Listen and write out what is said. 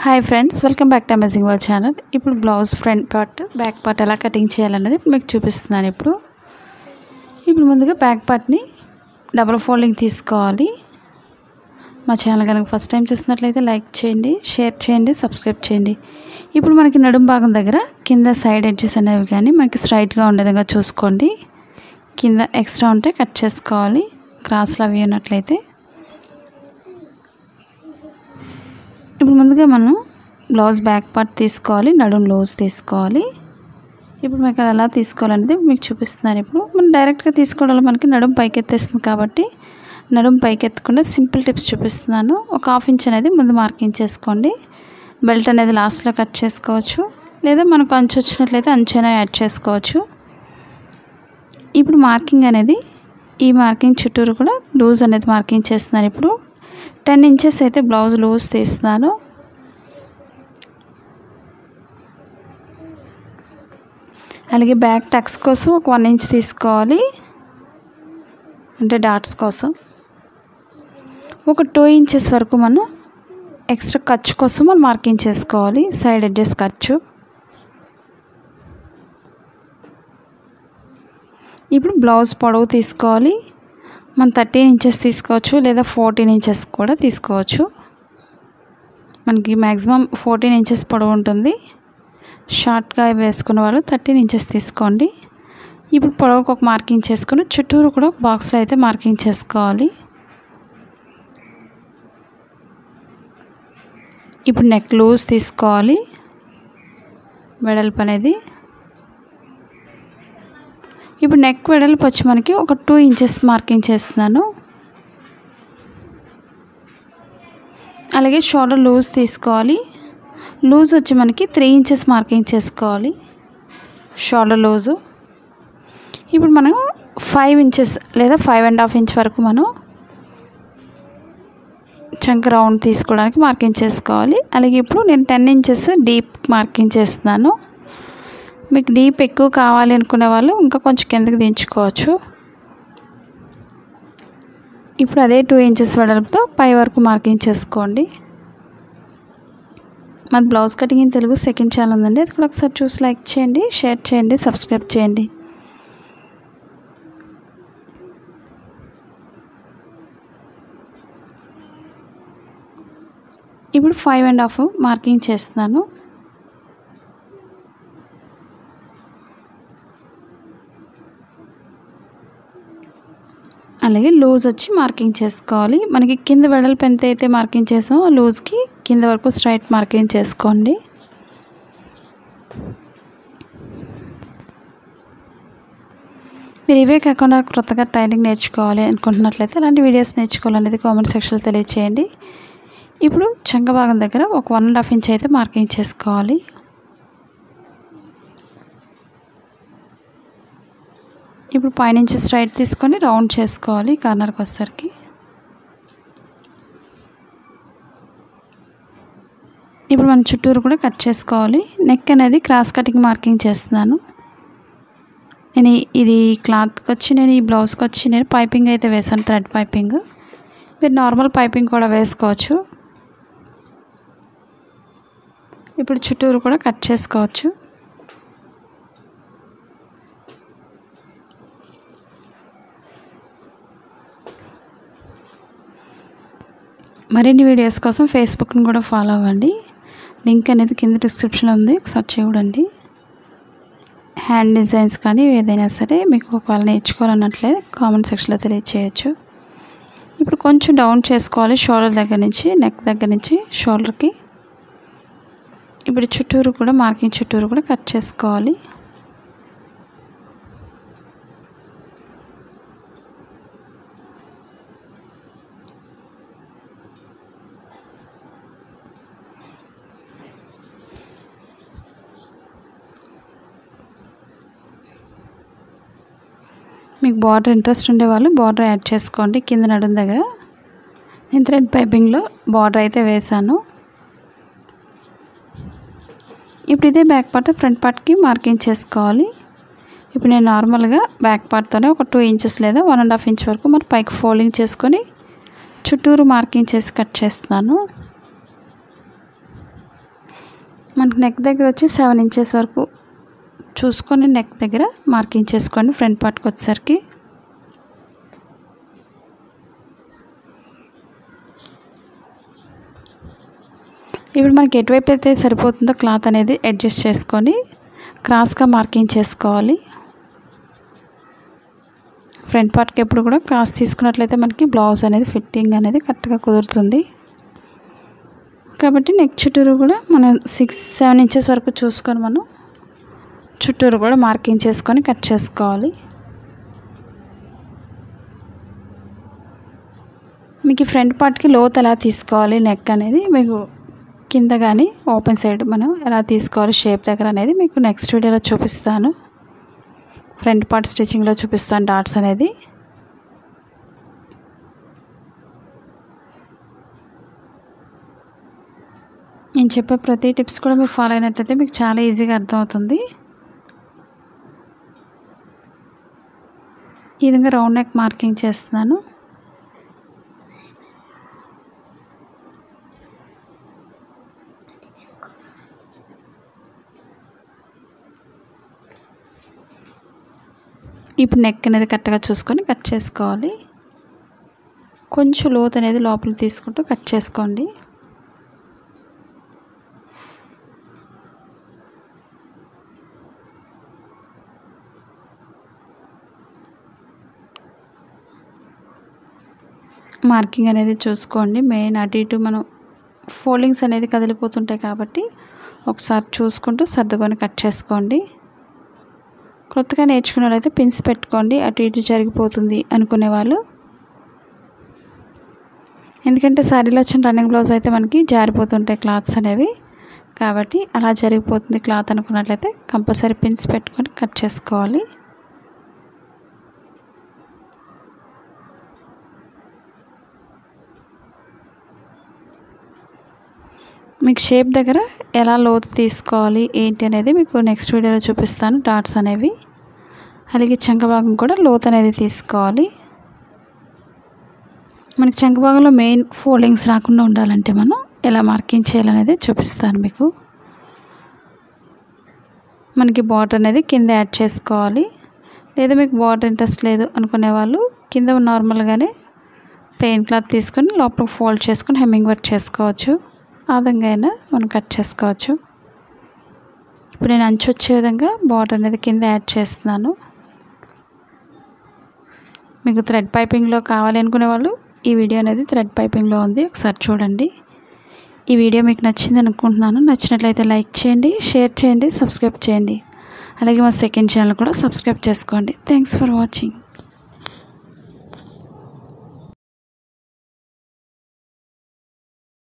Hi friends, welcome back to amazing world channel. ఇప్పుడు blouse front part back part ఎలా cutting చేయాలనేది మీకు చూపిస్తున్నాను. ఇప్పుడు ముందుగా బ్యాక్ పార్ట్ని డబుల్ ఫోల్డింగ్ తీసుకోవాలి. మా ఛానల్ కనుక ఫస్ట్ టైం చూసినట్లయితే లైక్ చేయండి, షేర్ చేయండి, సబ్స్క్రైబ్ చేయండి. ఇప్పుడు మనకి నడుం భాగం దగ్గర కింద సైడ్ ఎడ్జెస్ అనేవి కానీ మనకి స్ట్రైట్గా ఉండే విధంగా చూసుకోండి. కింద ఎక్స్ట్రా ఉంటే కట్ చేసుకోవాలి. క్రాస్లు అవి ఉన్నట్లయితే ఇప్పుడు ముందుగా మనం బ్లౌజ్ బ్యాక్ పార్ట్ తీసుకోవాలి, నడుం లూజ్ తీసుకోవాలి. ఇప్పుడు మీకు ఎలా తీసుకోవాలనేది మీకు చూపిస్తున్నాను. ఇప్పుడు మనం డైరెక్ట్గా తీసుకోవడం మనకి నడుం పైకి ఎత్తేస్తుంది కాబట్టి నడుం పైకి ఎత్తకుండా సింపుల్ టిప్స్ చూపిస్తున్నాను. ఒక హాఫ్ ఇంచ్ అనేది ముందు మార్కింగ్ చేసుకోండి. బెల్ట్ అనేది లాస్ట్లో కట్ చేసుకోవచ్చు, లేదా మనకు అంచు వచ్చినట్లయితే అంచైనా యాడ్ చేసుకోవచ్చు. ఇప్పుడు మార్కింగ్ అనేది ఈ మార్కింగ్ చుట్టూరు కూడా లూజ్ అనేది మార్కింగ్ చేస్తున్నాను. ఇప్పుడు 10 ఇంచెస్ అయితే బ్లౌజ్ లూజ్ తీస్తున్నాను. అలాగే బ్యాక్ టక్స్ కోసం ఒక 1 ఇంచ్ తీసుకోవాలి, అంటే డాట్స్ కోసం. ఒక 2 ఇంచెస్ వరకు మనం ఎక్స్ట్రా ఖర్చు కోసం మనం మార్కింగ్ చేసుకోవాలి, సైడ్ ఎడ్జెస్ ఖర్చు. ఇప్పుడు బ్లౌజ్ పొడవు తీసుకోవాలి. మనం 13 ఇంచెస్ తీసుకోవచ్చు, లేదా 14 ఇంచెస్ కూడా తీసుకోవచ్చు. మనకి మ్యాక్సిమం 14 ఇంచెస్ పొడవు ఉంటుంది. షార్ట్గా వేసుకున్న వాళ్ళు 13 ఇంచెస్ తీసుకోండి. ఇప్పుడు పొడవుకు ఒక మార్కింగ్ చేసుకొని చుట్టూరు కూడా బాక్స్లో అయితే మార్కింగ్ చేసుకోవాలి. ఇప్పుడు నెక్ లూజ్ తీసుకోవాలి, వెడల్పు అనేది. ఇప్పుడు నెక్ వెడల్పు వచ్చి మనకి ఒక 2 ఇంచెస్ మార్కింగ్ చేస్తున్నాను. అలాగే షోల్డర్ లూజ్ తీసుకోవాలి. లూజ్ వచ్చి మనకి 3 ఇంచెస్ మార్కింగ్ చేసుకోవాలి, షోల్డర్ లూజు. ఇప్పుడు మనం 5 ఇంచెస్ లేదా 5.5 ఇంచ్ వరకు మనం చంక రౌండ్ తీసుకోవడానికి మార్కింగ్ చేసుకోవాలి. అలాగే ఇప్పుడు నేను 10 ఇంచెస్ డీప్ మార్కింగ్ చేస్తున్నాను. మీకు డీప్ ఎక్కువ కావాలి అనుకునే వాళ్ళు ఇంకా కొంచెం కిందకి దించుకోవచ్చు. ఇప్పుడు అదే 2 ఇంచెస్ వెడల్పుతో పై వరకు మార్కింగ్ చేసుకోండి. మన blouse cutting in Telugu second channel ఉందండి, అది కూడా ఒకసారి చూసి లైక్ చేయండి, షేర్ చేయండి, సబ్స్క్రైబ్ చేయండి. ఇప్పుడు 5.5 మార్కింగ్ చేస్తున్నాను. అలాగే లూజ్ వచ్చి మార్కింగ్ చేసుకోవాలి. మనకి కింద వెడల్పు ఎంత అయితే మార్కింగ్ చేసామో లూజ్కి కింద వరకు స్ట్రైట్ మార్కింగ్ చేసుకోండి. మీరు ఇవే కాకుండా కొత్తగా టైలింగ్ నేర్చుకోవాలి అనుకుంటున్నట్లయితే అలాంటి వీడియోస్ నేర్చుకోవాలనేది కామెంట్ సెక్షన్లో తెలియచేయండి. ఇప్పుడు చంక భాగం దగ్గర ఒక 1.5 ఇంచ్ అయితే మార్కింగ్ చేసుకోవాలి. ఇప్పుడు పైనుంచి స్ట్రైట్ తీసుకొని రౌండ్ చేసుకోవాలి కార్నర్కి వచ్చేసరికి. ఇప్పుడు మనం చుట్టూరు కూడా కట్ చేసుకోవాలి. నెక్ అనేది క్రాస్ కటింగ్ మార్కింగ్ చేస్తున్నాను. నేను ఇది క్లాత్కి వచ్చి నేను ఈ బ్లౌజ్కి వచ్చి నేను పైపింగ్ అయితే వేసాను, థ్రెడ్ పైపింగ్. మీరు నార్మల్ పైపింగ్ కూడా వేసుకోవచ్చు. ఇప్పుడు చుట్టూరు కూడా కట్ చేసుకోవచ్చు. మరిన్ని వీడియోస్ కోసం ఫేస్బుక్ని కూడా ఫాలో అవ్వండి. లింక్ అనేది కింద డిస్క్రిప్షన్లో ఉంది, ఒకసారి చూడండి. హ్యాండ్ డిజైన్స్ కానీ ఏదైనా సరే మీకు ఒకవేళ నేర్చుకోవాలన్నట్లయితే కామెంట్ సెక్షన్లో తెలియచేయచ్చు. ఇప్పుడు కొంచెం డౌన్ చేసుకోవాలి, షోల్డర్ దగ్గర నుంచి నెక్ దగ్గర నుంచి షోల్డర్కి. ఇప్పుడు చుట్టూరు కూడా మార్కింగ్ చుట్టూరు కూడా కట్ చేసుకోవాలి. మీకు బార్డర్ ఇంట్రెస్ట్ ఉండేవాళ్ళు బార్డర్ యాడ్ చేసుకోండి. కింద నడుం దగ్గర నేను థ్రెడ్ పైపింగ్లో బార్డర్ అయితే వేసాను. ఇప్పుడు ఇదే బ్యాక్ పార్ట్ ఫ్రంట్ పార్ట్కి మార్కింగ్ చేసుకోవాలి. ఇప్పుడు నేను నార్మల్గా బ్యాక్ పార్ట్తోనే ఒక 2 ఇంచెస్ లేదా 1.5 ఇంచ్ వరకు మరి పైకి ఫోల్డింగ్ చేసుకొని చుట్టూరు మార్కింగ్ చేసి కట్ చేస్తున్నాను. మనకి నెక్ దగ్గర వచ్చి 7 ఇంచెస్ వరకు చూసుకొని నెక్ దగ్గర మార్కింగ్ చేసుకోండి ఫ్రంట్ పార్ట్కి వచ్చేసరికి. ఇప్పుడు మనకి ఎటువైపు అయితే సరిపోతుందో క్లాత్ అనేది అడ్జస్ట్ చేసుకొని క్రాస్గా మార్కింగ్ చేసుకోవాలి. ఫ్రంట్ పార్ట్కి ఎప్పుడు కూడా క్రాస్ తీసుకున్నట్లయితే మనకి బ్లౌజ్ అనేది ఫిట్టింగ్ అనేది కరెక్ట్గా కుదురుతుంది. కాబట్టి నెక్ చుట్టూరు కూడా మనం 6-7 ఇంచెస్ వరకు చూసుకొని మనం చుట్టూరు కూడా మార్కింగ్ చేసుకొని కట్ చేసుకోవాలి. మీకు ఫ్రంట్ పార్ట్కి లోత్ ఎలా తీసుకోవాలి నెక్ అనేది మీకు కింద కానీ ఓపెన్ సైడ్ మనం ఎలా తీసుకోవాలి షేప్ దగ్గర అనేది మీకు నెక్స్ట్ వీడియోలో చూపిస్తాను. ఫ్రంట్ పార్ట్ స్టిచ్చింగ్లో చూపిస్తాను డాట్స్ అనేది. నేను చెప్పే ప్రతి టిప్స్ కూడా మీరు ఫాలో అయినట్లయితే మీకు చాలా ఈజీగా అర్థమవుతుంది. ఈ విధంగా రౌండ్ నెక్ మార్కింగ్ చేస్తున్నాను. ఇప్పుడు నెక్ అనేది కరెక్ట్గా చూసుకొని కట్ చేసుకోవాలి. కొంచెం లోతు అనేది లోపల తీసుకుంటూ కట్ చేసుకోండి. మార్కింగ్ అనేది చూసుకోండి. మెయిన్ అటు ఇటు మనం ఫోల్డింగ్స్ అనేది కదిలిపోతుంటాయి కాబట్టి ఒకసారి చూసుకుంటూ సర్దుకొని కట్ చేసుకోండి. కొత్తగా నేర్చుకునే వాళ్ళైతే పిన్స్ పెట్టుకోండి, అటు ఇటు జరిగిపోతుంది అనుకునే వాళ్ళు. ఎందుకంటే శారీలో వచ్చిన రన్నింగ్ బ్లౌజ్ అయితే మనకి జారిపోతుంటాయి క్లాత్స్ అనేవి, కాబట్టి అలా జరిగిపోతుంది క్లాత్ అనుకున్నట్లయితే కంపల్సరీ పిన్స్ పెట్టుకొని కట్ చేసుకోవాలి. మీకు షేప్ దగ్గర ఎలా లోతు తీసుకోవాలి ఏంటి అనేది మీకు నెక్స్ట్ వీడియోలో చూపిస్తాను డాట్స్ అనేవి. అలాగే చంక భాగం కూడా లోతు అనేది తీసుకోవాలి. మనకి చంక భాగంలో మెయిన్ ఫోల్డింగ్స్ రాకుండా ఉండాలంటే మనం ఎలా మార్కింగ్ చేయాలనేది చూపిస్తాను మీకు. మనకి బార్డర్ అనేది కింద యాడ్ చేసుకోవాలి. లేదా మీకు బార్డర్ ఇంట్రెస్ట్ లేదు అనుకునే వాళ్ళు కింద నార్మల్గానే ప్లెయిన్ క్లాత్ తీసుకొని లోపల ఫోల్డ్ చేసుకొని హెమ్మింగ్ వర్క్ చేసుకోవచ్చు. ఆ విధంగా అయినా మనం కట్ చేసుకోవచ్చు. ఇప్పుడు నేను అంచు వచ్చే విధంగా బార్డర్ అనేది కింద యాడ్ చేస్తున్నాను. మీకు థ్రెడ్ పైపింగ్లో కావాలి అనుకునే వాళ్ళు ఈ వీడియో అనేది థ్రెడ్ పైపింగ్లో ఉంది, ఒకసారి చూడండి. ఈ వీడియో మీకు నచ్చింది అనుకుంటున్నాను. నచ్చినట్లయితే లైక్ చేయండి, షేర్ చేయండి, సబ్స్క్రైబ్ చేయండి. అలాగే మా సెకండ్ ఛానల్ కూడా సబ్స్క్రైబ్ చేసుకోండి. Thanks for watching.